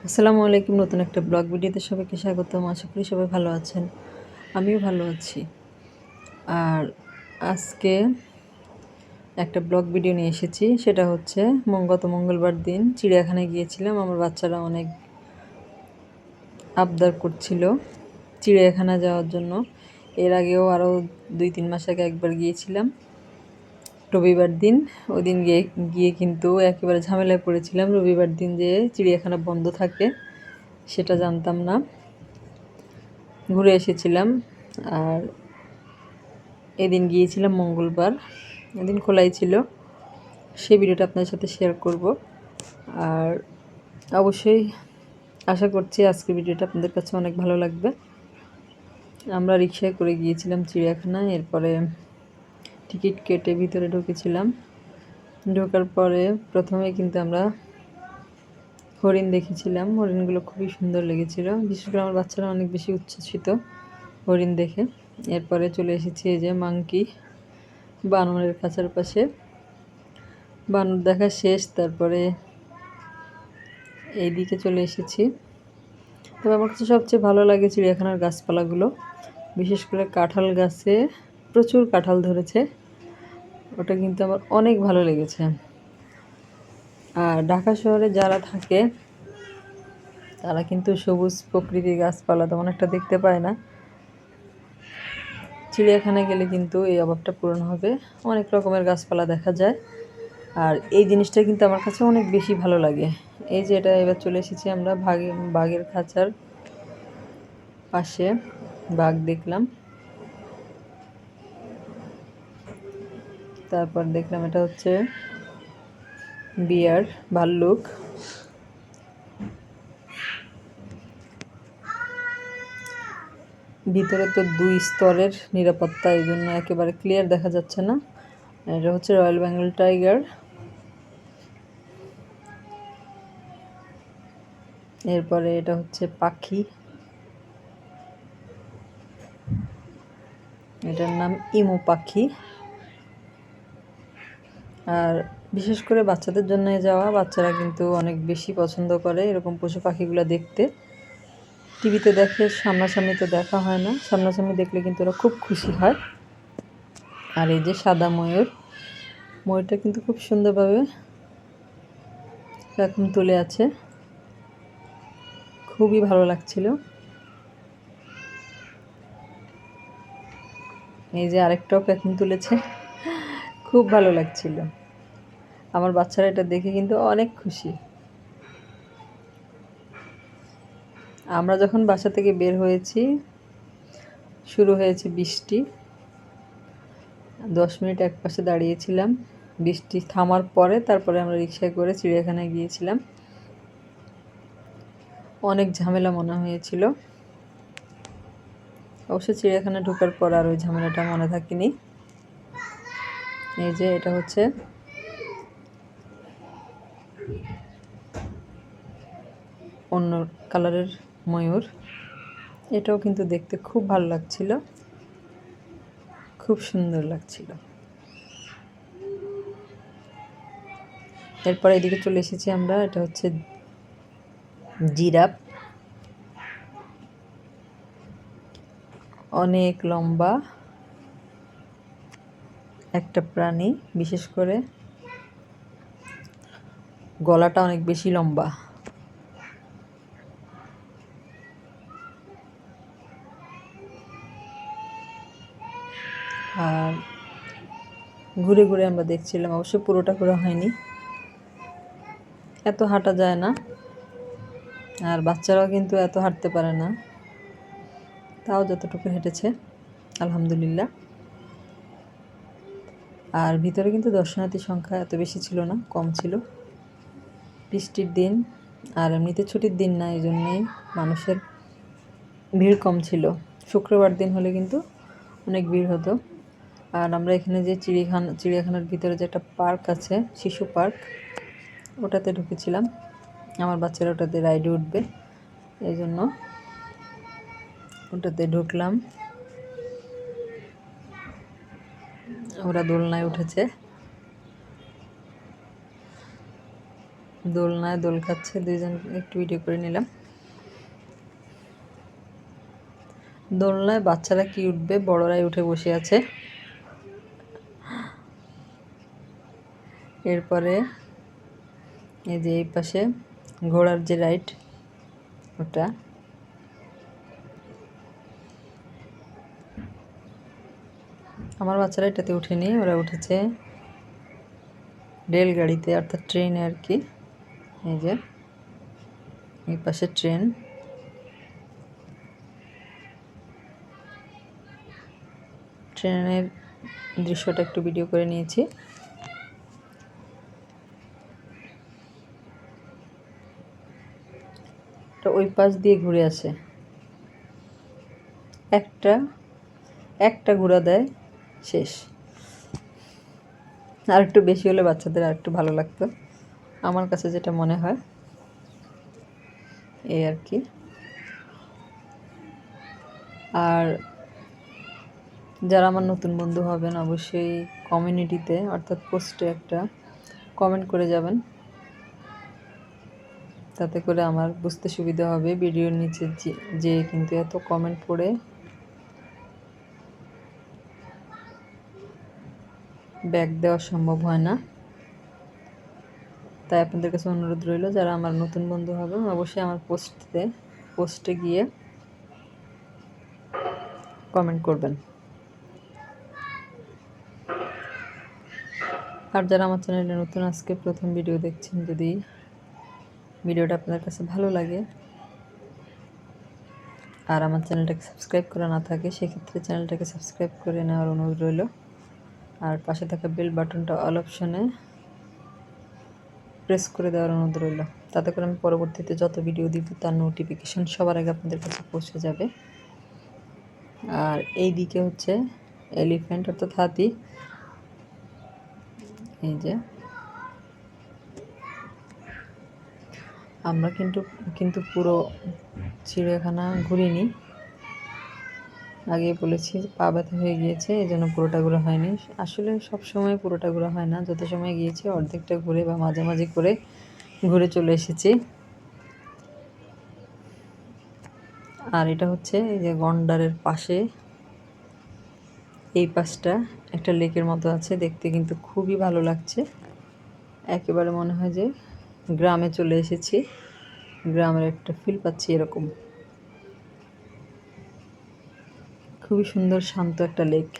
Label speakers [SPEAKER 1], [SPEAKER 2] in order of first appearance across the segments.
[SPEAKER 1] আসসালামু আলাইকুম। নতুন একটা ব্লগ ভিডিওতে সবাইকে স্বাগতম। আশা করি সবাই ভালো আছেন। আমিও ভালো আছি। আর আজকে একটা ব্লগ ভিডিও নিয়ে এসেছি। সেটা হচ্ছে গত মঙ্গলবার দিন চিড়িয়াখানায় গিয়েছিলাম। আমার বাচ্চারা অনেক আবদার করছিল চিড়িয়াখানা যাওয়ার জন্য। এর আগেও আরও 2-3 মাস আগে একবার গিয়েছিলাম রবিবার দিন। ওই দিন গিয়ে কিন্তু একেবারে ঝামেলায় পড়েছিলাম। রবিবার দিন যে চিড়িয়াখানা বন্ধ থাকে সেটা জানতাম না। ঘুরে এসেছিলাম। আর এদিন গিয়েছিলাম মঙ্গলবার, এদিন খোলাই ছিল। সেই ভিডিওটা আপনাদের সাথে শেয়ার করব। আর অবশ্যই আশা করছি আজকের ভিডিওটা আপনাদের কাছে অনেক ভালো লাগবে। আমরা রিকশায় করে গিয়েছিলাম চিড়িয়াখানায়। এরপরে টিকিট কেটে ভিতরে ঢুকেছিলাম। ঢোকার পরে প্রথমে কিন্তু আমরা হরিণ দেখেছিলাম। হরিণগুলো খুবই সুন্দর লেগেছিল। বিশেষ করে আমার বাচ্চারা অনেক বেশি উচ্ছ্বসিত হরিণ দেখে। এরপরে চলে এসেছি এই যে মাংকি, বানরের খাঁচার পাশে। বানর দেখা শেষ, তারপরে এইদিকে চলে এসেছি। তবে আমার কাছে সবচেয়ে ভালো লাগে চিড়িয়াখানার গাছপালাগুলো। বিশেষ করে কাঁঠাল গাছে প্রচুর কাঁঠাল ধরেছে, ওটা কিন্তু আমার অনেক ভালো লেগেছে। আর ঢাকা শহরে যারা থাকে তারা কিন্তু সবুজ প্রকৃতির গাছপালা তেমন একটা দেখতে পায় না। চিড়িয়াখানায় গেলে কিন্তু এই অভাবটা পূরণ হবে। অনেক রকমের গাছপালা দেখা যায়। আর এই জিনিসটা কিন্তু আমার কাছে অনেক বেশি ভালো লাগে। এই যে এটা এবার চলে এসেছি আমরা বাঘের খাঁচার পাশে। বাঘ দেখলাম, তারপর দেখলাম এটা হচ্ছে বিয়ার, ভাল্লুক। ভিতরে তো 2 স্তরের নিরাপত্তা, এই জন্য একেবারে ক্লিয়ার দেখা যাচ্ছে না। এটা হচ্ছে রয়্যাল বেঙ্গল টাইগার। এরপরে এটা হচ্ছে পাখি, এটার নাম ইমু পাখি। আর বিশেষ করে বাচ্চাদের জন্য যাওয়া, বাচ্চারা কিন্তু অনেক বেশি পছন্দ করে এরকম পশু পাখিগুলো দেখতে। টিভিতে দেখে, সামনাসামনি তো দেখা হয় না। সামনাসামনি দেখলে কিন্তু ওরা খুব খুশি হয়। আর এই যে সাদা ময়ূর, ময়ূরটা কিন্তু খুব সুন্দরভাবে এখন তুলে আছে, খুবই ভালো লাগছিল। এই যে আরেকটাও এখন তুলেছে, খুব ভালো লাগছিল। আমার বাচ্চারা এটা দেখে কিন্তু অনেক খুশি। আমরা যখন বাসা থেকে বের হয়েছি শুরু হয়েছে বৃষ্টি। 10 মিনিট একপাশে দাঁড়িয়েছিলাম। বৃষ্টি থামার পরে তারপরে আমরা রিকশায় করে চিড়িয়াখানায় গিয়েছিলাম। অনেক ঝামেলা মনে হয়েছিল। অবশ্য চিড়িয়াখানায় ঢোকার পর আর ওই ঝামেলাটা মনে থাকেনি। এই যে এটা হচ্ছে অন্য কালারের ময়ূর। এটাও কিন্তু দেখতে খুব ভালো লাগছিল, খুব সুন্দর লাগছিল। এরপর এদিকে চলে এসেছি আমরা। এটা হচ্ছে জিরাফ, অনেক লম্বা একটা প্রাণী। বিশেষ করে গলাটা অনেক বেশি লম্বা। আর ঘুরে ঘুরে আমরা দেখছিলাম। অবশ্য পুরোটা ঘোরা হয়নি, এত হাঁটা যায় না। আর বাচ্চারাও কিন্তু এত হাঁটতে পারে না, তাও যতটুকু হেঁটেছে আলহামদুলিল্লাহ। আর ভিতরে কিন্তু দর্শনার্থীর সংখ্যা এত বেশি ছিল না, কম ছিল। বৃষ্টির দিন আর এমনিতে ছুটির দিন না, এই জন্যেই মানুষের ভিড় কম ছিল। শুক্রবার দিন হলে কিন্তু অনেক ভিড় হতো। আর আমরা এখানে যে চিড়িয়াখানার ভিতরে যে একটা পার্ক আছে, শিশু পার্ক, ওটাতে ঢুকেছিলাম। আমার বাচ্চারা ওটাতে রাইডে উঠবে, এই জন্য ওটাতে ঢুকলাম। ওরা দোলনায় উঠেছে, দোলনায় দোল খাচ্ছে, দুইজন একটু ভিডিও করে নিলাম। দোলনায় বাচ্চারা কি উঠবে, বড়রাই উঠে বসে আছে। এরপরে এই যে এই পাশে ঘোড়ার যে রাইড, ওটা আমার বাচ্চারা এটাতে উঠেনি, ওরা উঠেছে রেলগাড়িতে অর্থাৎ ট্রেনে আর কি। এই যে এই পাশে ট্রেন, ট্রেনের দৃশ্যটা একটু ভিডিও করে নিয়েছি। তো ওই পাশ দিয়ে ঘুরে আসে, একটা ঘোরা দেয়, শেষ। আর একটু বেশি হলে বাচ্চাদের আর একটু ভালো লাগতো, আমার কাছে যেটা মনে হয় এই আর কি। আর যারা আমার নতুন বন্ধু হবেন অবশ্যই কমিউনিটিতে অর্থাৎ পোস্টে একটা কমেন্ট করে যাবেন, তাতে করে আমার বুঝতে সুবিধা হবে। ভিডিওর নিচে যে কিন্তু এত কমেন্ট পড়ে ব্যাক দেওয়া সম্ভব হয় না। তাই আপনাদের কাছে অনুরোধ রইল, যারা আমার নতুন বন্ধু হবেন অবশ্যই আমার পোস্টে গিয়ে কমেন্ট করবেন। আর যারা আমার চ্যানেলে নতুন আজকে প্রথম ভিডিও দেখছেন, যদি ভিডিওটা আপনাদের কাছে ভালো লাগে আর আমার চ্যানেলটাকে সাবস্ক্রাইব করা না থাকে, সেক্ষেত্রে চ্যানেলটাকে সাবস্ক্রাইব করে নেওয়ার অনুরোধ রইল। আর পাশে থাকা বেল বাটনটা অল অপশনে প্রেস করে দেওয়ার অনুরোধ রইল, তাতে করে আমি পরবর্তীতে যত ভিডিও দিব তার নোটিফিকেশন সবার আগে আপনাদের কাছে পৌঁছে যাবে। আর এই দিকে হচ্ছে এলিফ্যান্ট অর্থাৎ হাতি। এই যে আমরা কিন্তু পুরো চিড়িয়াখানা ঘুরিনি, আগে বলেছি পা ব্যথা হয়ে গিয়েছে, এই জন্য পুরোটা ঘোরা হয়নি। আসলে সব সময় পুরোটা ঘোরা হয় না, যত সময় গিয়েছি অর্ধেকটা ঘুরে বা মাঝামাঝি করে ঘুরে চলে এসেছি। আর এটা হচ্ছে এই যে গন্ডারের পাশে এই পাশটা একটা লেকের মতো আছে, দেখতে কিন্তু খুবই ভালো লাগছে। একেবারে মনে হয় যে গ্রামে চলে এসেছি, গ্রামের একটা ফিল পাচ্ছি এরকম। খুবই সুন্দর শান্ত একটা লেক,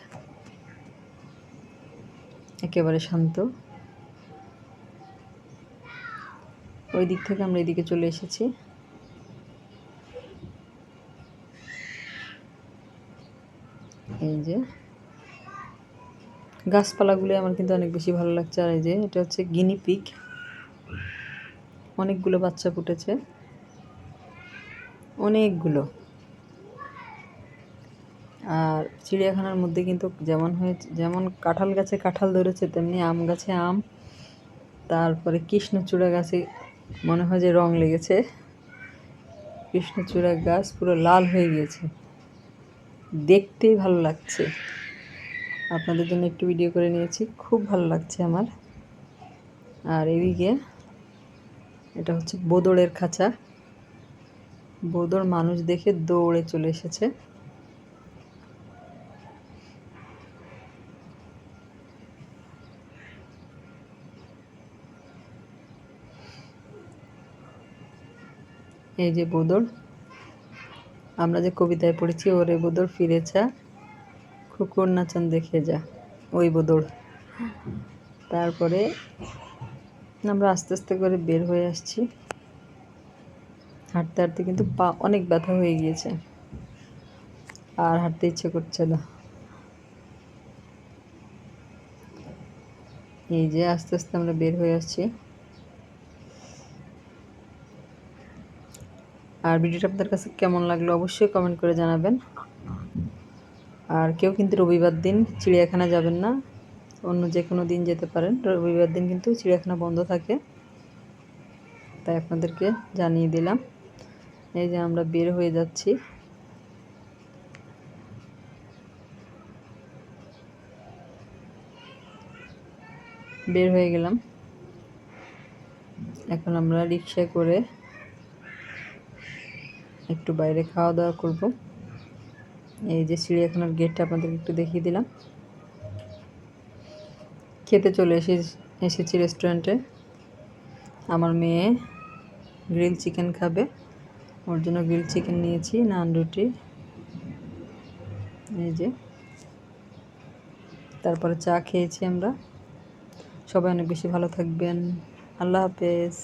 [SPEAKER 1] একেবারে শান্ত। ওই দিক থেকে আমরা এদিকে চলে এসেছি। এই যে গাছপালাগুলো আমার কিন্তু অনেক বেশি ভালো লাগছে। আর এই যে এটা হচ্ছে গিনি পিগ, অনেকগুলো বাচ্চা ফুটেছে, অনেকগুলো। আর চিড়িয়াখানার মধ্যে কিন্তু যেমন কাঁঠাল গাছে কাঁঠাল ধরেছে, তেমনি আম গাছে আম, তারপরে কৃষ্ণচূড়া গাছে মনে হয় যে রং লেগেছে, কৃষ্ণচূড়া গাছ পুরো লাল হয়ে গিয়েছে, দেখতেই ভালো লাগছে। আপনাদের জন্য একটু ভিডিও করে নিয়েছি, খুব ভালো লাগছে আমার। আর এদিকে এটা হচ্ছে বোদড়ের খাঁচা, বোদড় মানুষ দেখে দৌড়ে চলে এসেছে। এই যে বোদড়, আমরা যে কবিতায় পড়েছি ওরে বোদড় ফিরেছা, খুকুর নাচন দেখে যা, ওই বোদড়। তারপরে আমরা আস্তে আস্তে করে বের হয়ে আসছি, হাঁটতে হাঁটতে কিন্তু পা অনেক ব্যথা হয়ে গিয়েছে, আর হাঁটতে ইচ্ছে করছে না। এই যে আস্তে আস্তে আমরা বের হয়ে আসছি। আর ভিডিওটা আপনাদের কাছে কেমন লাগলো অবশ্যই কমেন্ট করে জানাবেন। আর কেউ কিন্তু রবিবার দিন চিড়িয়াখানা যাবেন না, অন্য যে কোনো দিন যেতে পারেন, রবিবার দিন কিন্তু চিড়িয়াখানা বন্ধ থাকে, তাই আপনাদেরকে জানিয়ে দিলাম। এই যে আমরা বের হয়ে যাচ্ছি, বের হয়ে গেলাম। এখন আমরা রিক্সায় করে একটু বাইরে খাওয়া দাওয়া করব। এই যে চিড়িয়াখানার গেটটা আপনাদেরকে একটু দেখিয়ে দিলাম। খেতে চলে এসেছি রেস্টুরেন্টে। আমার মেয়ে গ্রিল চিকেন খাবে, ওর জন্য গ্রিল চিকেন নিয়েছি, নান রুটি, এই যে, তারপরে চা খেয়েছি আমরা। সবাই অনেক বেশি ভালো থাকবেন। আল্লাহ হাফেজ।